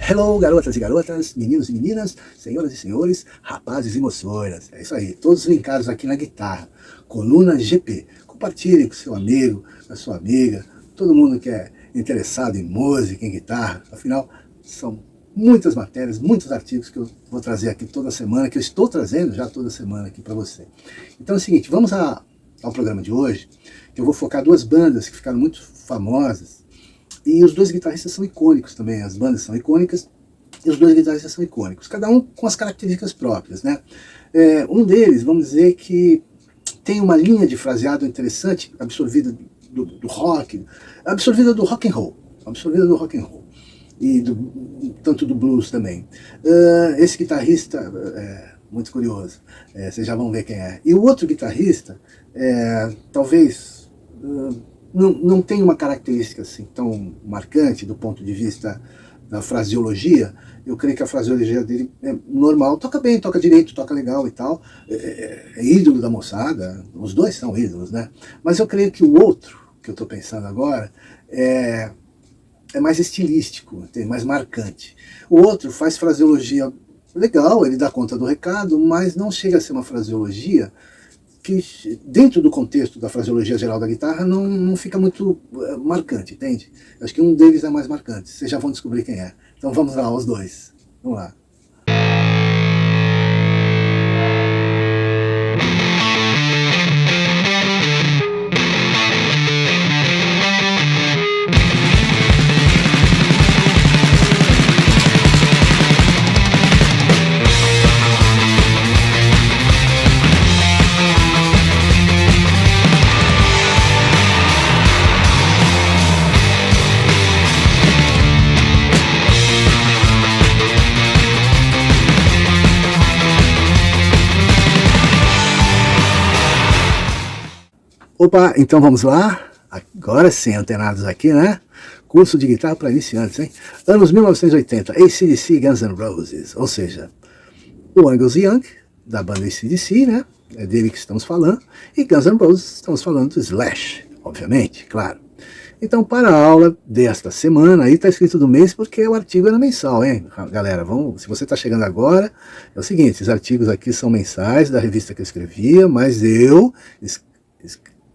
Hello, garotas e garotas, meninos e meninas, senhoras e senhores, rapazes e moçoiras. É isso aí, todos linkados aqui na guitarra. Coluna GP. Compartilhe com seu amigo, com a sua amiga, todo mundo que é interessado em música, em guitarra. Afinal, são muitas matérias, muitos artigos que eu vou trazer aqui toda semana, que eu estou trazendo já toda semana aqui para você. Então é o seguinte, vamos ao programa de hoje, que eu vou focar duas bandas que ficaram muito famosas. E os dois guitarristas são icônicos também, as bandas são icônicas e os dois guitarristas são icônicos, cada um com as características próprias, né? Um deles, vamos dizer que tem uma linha de fraseado interessante, absorvida do rock, absorvida do rock and roll, e tanto do blues também. Esse guitarrista muito curioso, vocês já vão ver quem é. E o outro guitarrista, talvez não tem uma característica assim tão marcante do ponto de vista da fraseologia. Eu creio que a fraseologia dele é normal, toca bem, toca direito, toca legal e tal, é ídolo da moçada, os dois são ídolos, né? Mas eu creio que o outro, que eu estou pensando agora, é mais estilístico, mais marcante. O outro faz fraseologia legal, ele dá conta do recado, mas não chega a ser uma fraseologia que, dentro do contexto da fraseologia geral da guitarra, não fica muito marcante, entende? Acho que um deles é mais marcante, vocês já vão descobrir quem é. Então vamos lá, os dois. Vamos lá. Opa, então vamos lá? Agora sim, antenados aqui, né? Curso de guitarra para iniciantes, hein? Anos 1980, AC/DC, Guns N' Roses, ou seja, o Angus Young, da banda AC/DC, né? É dele que estamos falando, e Guns N' Roses, estamos falando do Slash, obviamente, claro. Então, para a aula desta semana, aí está escrito do mês, porque o artigo era mensal, hein? Galera, se você está chegando agora, é o seguinte, esses artigos aqui são mensais, da revista que eu escrevia, mas eu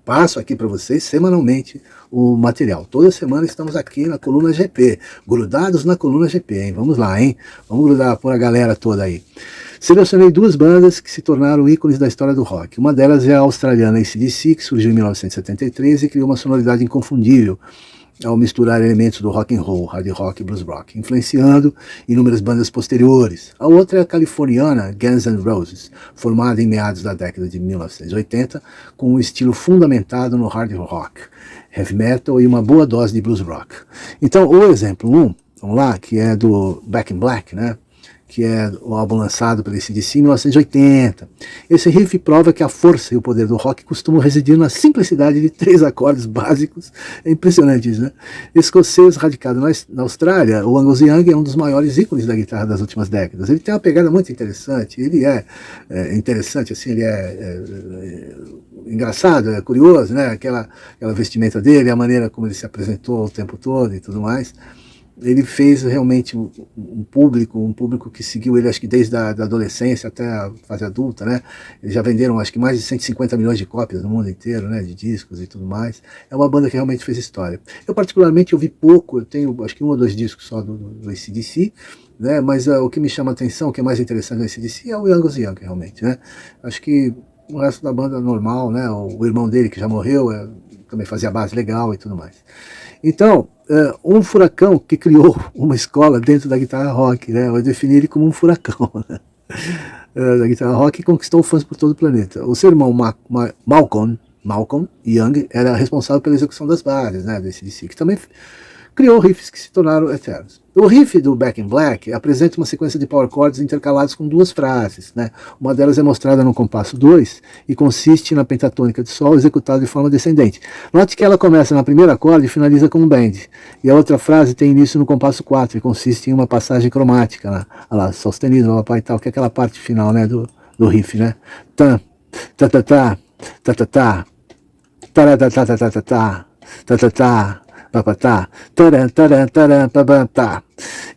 passo aqui para vocês semanalmente o material. Toda semana estamos aqui na coluna GP, grudados na coluna GP, hein? Vamos lá, hein? Vamos grudar por a galera toda aí. Selecionei duas bandas que se tornaram ícones da história do rock. Uma delas é a australiana AC/DC, que surgiu em 1973 e criou uma sonoridade inconfundível ao misturar elementos do rock and roll, hard rock e blues rock, influenciando inúmeras bandas posteriores. A outra é a californiana Guns N' Roses, formada em meados da década de 1980, com um estilo fundamentado no hard rock, heavy metal e uma boa dose de blues rock. Então, o exemplo 1, vamos lá, que é do Back in Black, né? Que é o álbum lançado pelo AC/DC em 1980. Esse riff prova que a força e o poder do rock costumam residir na simplicidade de 3 acordes básicos. É impressionante isso, né? Escocês radicado na Austrália, o Angus Young é um dos maiores ícones da guitarra das últimas décadas. Ele tem uma pegada muito interessante, ele é interessante, assim, ele é engraçado, é curioso, né? Aquela vestimenta dele, a maneira como ele se apresentou o tempo todo e tudo mais. Ele fez realmente um público que seguiu ele, acho que desde a adolescência até a fase adulta, né? Eles já venderam, acho que mais de 150 milhões de cópias no mundo inteiro, né? De discos e tudo mais. É uma banda que realmente fez história. Eu, particularmente, ouvi pouco, eu tenho, acho que 1 ou 2 discos só do AC/DC, né? Mas o que me chama a atenção, o que é mais interessante do AC/DC é o Angus Young, realmente, né? Acho que o resto da banda é normal, né? O irmão dele, que já morreu, também fazia base legal e tudo mais. Então, um furacão que criou uma escola dentro da guitarra rock, né? Eu defini ele como um furacão, né? Da guitarra rock, e conquistou fãs por todo o planeta. O seu irmão Malcolm Young era responsável pela execução das bases, né, do AC/DC, que também criou riffs que se tornaram eternos. O riff do Back in Black apresenta uma sequência de power chords intercalados com 2 frases, né? Uma delas é mostrada no compasso 2 e consiste na pentatônica de sol executada de forma descendente. Note que ela começa na primeira acorde e finaliza com um bend. E a outra frase tem início no compasso 4 e consiste em uma passagem cromática, né? Olha lá, sol sustenido, lá, e tal, que é aquela parte final, né, do riff, né? Tan, ta ta ta, ta ta ta, ta ta ta ta ta ta ta ta ta ta. papatá, taran, taran, taran, papatá.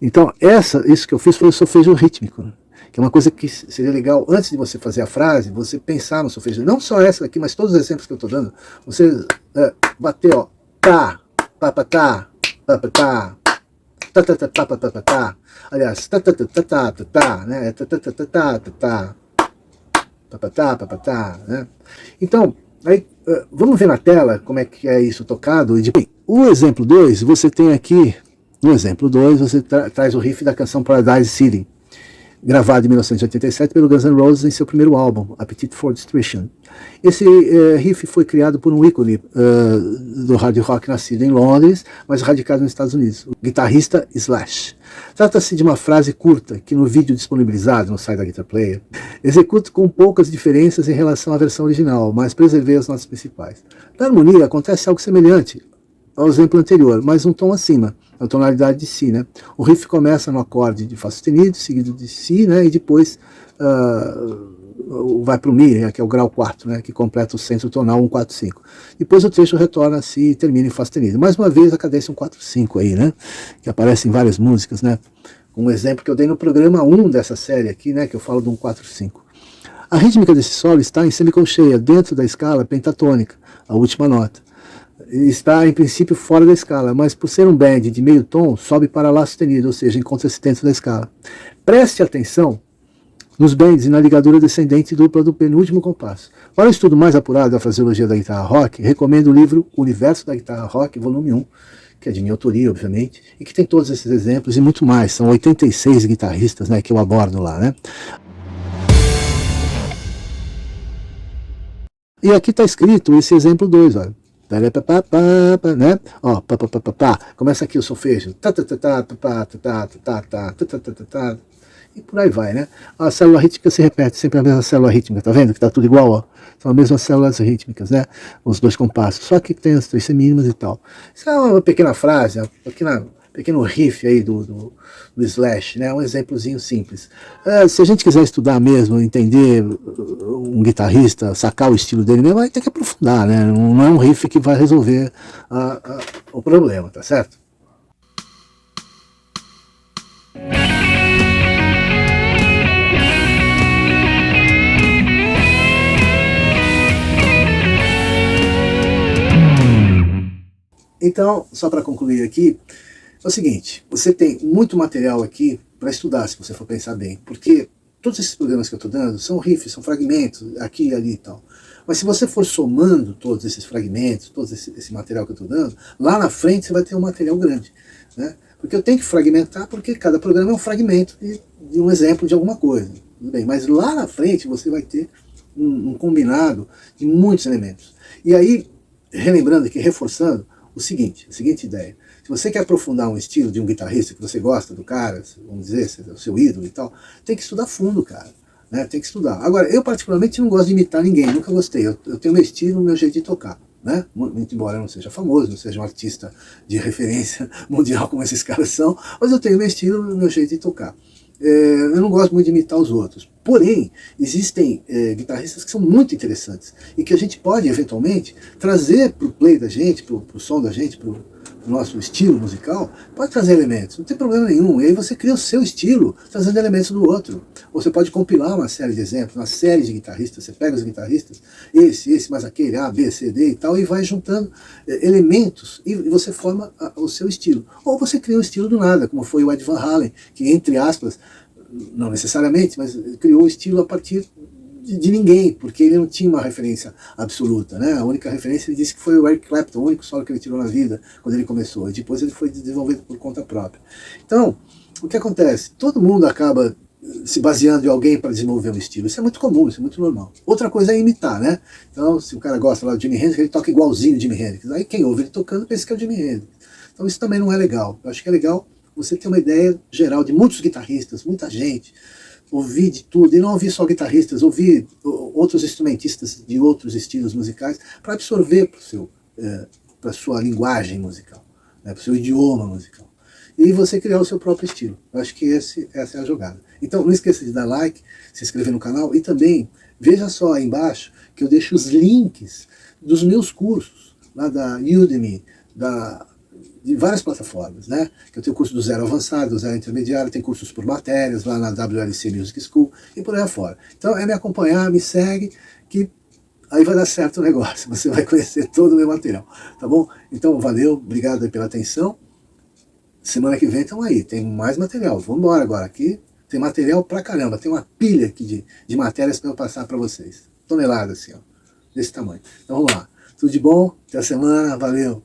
Então, isso que eu fiz foi o solfejo rítmico, né? Que é uma coisa que seria legal, antes de você fazer a frase, você pensar no solfejo. Não só essa aqui, mas todos os exemplos que eu estou dando, você bater, ó, tá, papatá, papatá, tá, tá, tá, tá, tá, tá, tá. Aliás, tá, tá, tá, tá, tá, tá, tá, né? Tá, tá, tá, tá, tá, tá, tá. Papatá, papatá, né? Então, aí, vamos ver na tela como é que é isso tocado. Bem, o exemplo 2, você tem aqui, no exemplo 2, você traz o riff da canção Paradise City, gravado em 1987 pelo Guns N' Roses em seu primeiro álbum, Appetite for Destruction. Esse riff foi criado por um ícone do hard rock nascido em Londres, mas radicado nos Estados Unidos, o guitarrista Slash. Trata-se de uma frase curta que no vídeo disponibilizado no site da Guitar Player, executo com poucas diferenças em relação à versão original, mas preservei as notas principais. Na harmonia acontece algo semelhante ao exemplo anterior, mas um tom acima, a tonalidade de Si, né? O riff começa no acorde de Fá sustenido, seguido de Si, né? E depois vai para o Mi, que é o grau 4, né? Que completa o centro tonal 1, 4, 5. Depois o trecho retorna a Si e termina em Fá sustenido. Mais uma vez a cadência 1, 4, 5 aí, né? Que aparece em várias músicas, né? Um exemplo que eu dei no programa 1 dessa série aqui, né? Que eu falo de 1, 4, 5. A rítmica desse solo está em semicolcheia, dentro da escala pentatônica, a última nota. Está, em princípio, fora da escala, mas por ser um bend de meio tom, sobe para Lá sustenido, ou seja, encontra-se dentro da escala. Preste atenção nos bends e na ligadura descendente dupla do penúltimo compasso. Para o estudo mais apurado da fraseologia da guitarra rock, recomendo o livro Universo da Guitarra Rock, volume 1, que é de minha autoria, obviamente, e que tem todos esses exemplos e muito mais. São 86 guitarristas, né, que eu abordo lá, né? E aqui está escrito esse exemplo 2, olha. Né? Ó, começa aqui o solfejo. E por aí vai, né? A célula rítmica se repete, sempre a mesma célula rítmica, tá vendo? Que tá tudo igual, ó. São as mesmas células rítmicas, né? Os dois compassos, só que tem as três semínimas e tal. Isso é uma pequena frase, uma pequeno riff aí do Slash, né? Um exemplozinho simples. Se a gente quiser estudar mesmo, entender um guitarrista, sacar o estilo dele mesmo, vai ter que aprofundar, né? Não é um riff que vai resolver o problema, tá certo? Então, só para concluir aqui, é o seguinte, você tem muito material aqui para estudar, se você for pensar bem, porque todos esses programas que eu estou dando são riffs, são fragmentos, aqui e ali e tal. Mas se você for somando todos esses fragmentos, todo esse material que eu estou dando, lá na frente você vai ter um material grande, né? Porque eu tenho que fragmentar, porque cada programa é um fragmento de um exemplo de alguma coisa. Tudo bem, mas lá na frente você vai ter um combinado de muitos elementos. E aí, relembrando aqui, reforçando, a seguinte ideia. Se você quer aprofundar um estilo de um guitarrista que você gosta do cara, vamos dizer, é o seu ídolo e tal, tem que estudar fundo, cara. Né? Tem que estudar. Agora, eu particularmente não gosto de imitar ninguém, nunca gostei. Eu tenho meu estilo, meu jeito de tocar. Né? Muito embora eu não seja famoso, não seja um artista de referência mundial como esses caras são, mas eu tenho meu estilo, meu jeito de tocar. Eu não gosto muito de imitar os outros. Porém, existem guitarristas que são muito interessantes e que a gente pode, eventualmente, trazer para o play da gente, para o som da gente, para o nosso estilo musical, pode trazer elementos, não tem problema nenhum. E aí você cria o seu estilo, trazendo elementos do outro. Ou você pode compilar uma série de exemplos, uma série de guitarristas, você pega os guitarristas, esse, mais aquele, A, B, C, D e tal, e vai juntando elementos, e você forma o seu estilo. Ou você cria um estilo do nada, como foi o Ed Van Halen, que, entre aspas, não necessariamente, mas criou o estilo a partir de ninguém, porque ele não tinha uma referência absoluta, né? A única referência, ele disse que foi o Eric Clapton, o único solo que ele tirou na vida, quando ele começou, e depois ele foi desenvolvido por conta própria. Então, o que acontece? Todo mundo acaba se baseando em alguém para desenvolver um estilo, isso é muito comum, isso é muito normal. Outra coisa é imitar, né? Então, se o cara gosta lá do Jimi Hendrix, ele toca igualzinho o Jimi Hendrix, aí quem ouve ele tocando pensa que é o Jimi Hendrix. Então isso também não é legal. Eu acho que é legal você ter uma ideia geral de muitos guitarristas, muita gente, ouvir de tudo, e não ouvir só guitarristas, ouvir outros instrumentistas de outros estilos musicais, para absorver para a sua linguagem musical, né, para o seu idioma musical. E você criar o seu próprio estilo. Eu acho que essa é a jogada. Então não esqueça de dar like, se inscrever no canal, e também, veja só aí embaixo, que eu deixo os links dos meus cursos, lá da Udemy, da de várias plataformas, né? Que eu tenho curso do zero avançado, do zero intermediário, tem cursos por matérias lá na WLC Music School e por aí afora. Então é me acompanhar, me segue, que aí vai dar certo o negócio, você vai conhecer todo o meu material, tá bom? Então valeu, obrigado aí pela atenção. Semana que vem estamos aí, tem mais material, vamos embora agora, aqui tem material pra caramba, tem uma pilha aqui de matérias para eu passar para vocês, tonelada assim, ó, desse tamanho. Então vamos lá, tudo de bom, até a semana, valeu!